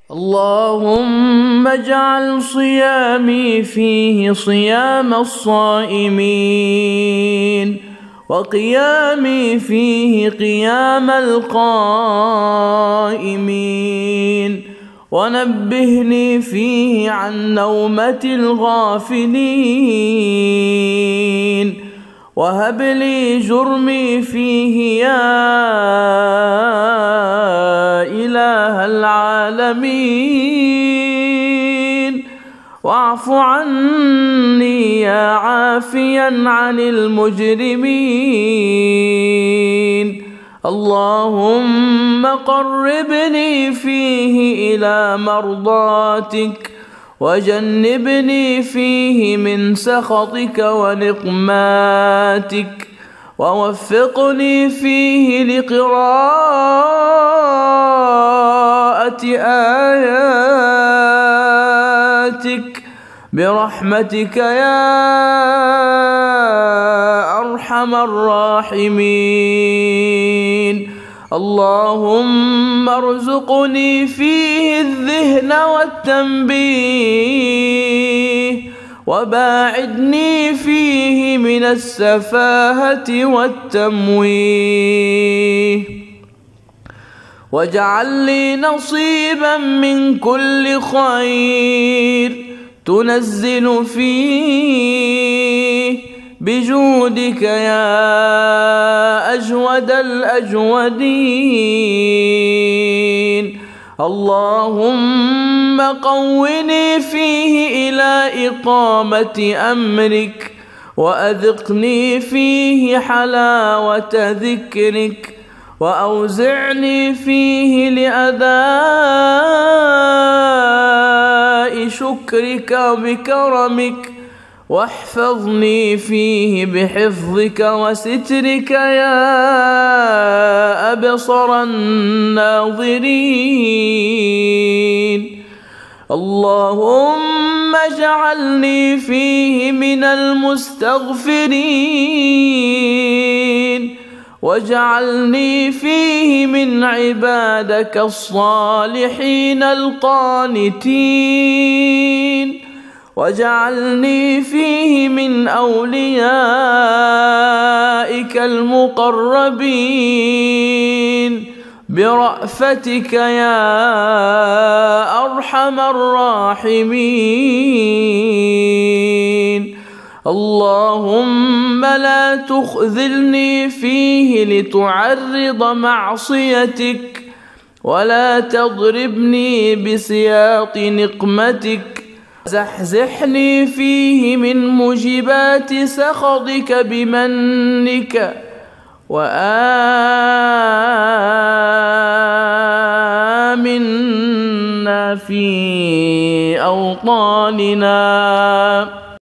اللهم اجعل صيامي فيه صيام الصائمين، وقيامي فيه قيام القائمين، ونبهني فيه عن نومة الغافلين، وهب لي جرمي فيه يا إله العالمين، واعف عني يا عافيا عن المجرمين. اللهم قربني فيه إلى مرضاتك، وجنبني فيه من سخطك ونقماتك، ووفقني فيه لقراءة آياتك برحمتك يا أرحم الراحمين. اللهم ارزقني فيه الذهن والتنبيه، وباعدني فيه من السفاهة والتمويه، واجعل لي نصيبا من كل خير تنزل فيه بجودك يا أجود الأجودين. اللهم قوني فيه إلى إقامة أمرك، وأذقني فيه حلاوة ذكرك، وأوزعني فيه لأداء شكرك بكرمك، واحفظني فيه بحفظك وسترك يا أبصر الناظرين. اللهم اجعلني فيه من المستغفرين، واجعلني فيه من عبادك الصالحين القانتين، واجعلني فيه من أوليائك المقربين برأفتك يا أرحم الراحمين. اللهم لا تخذلني فيه لتعرض معصيتك، ولا تضربني بسياط نقمتك، زحزحني فيه من موجبات سخطك بمنك، وآمنا في أوطاننا.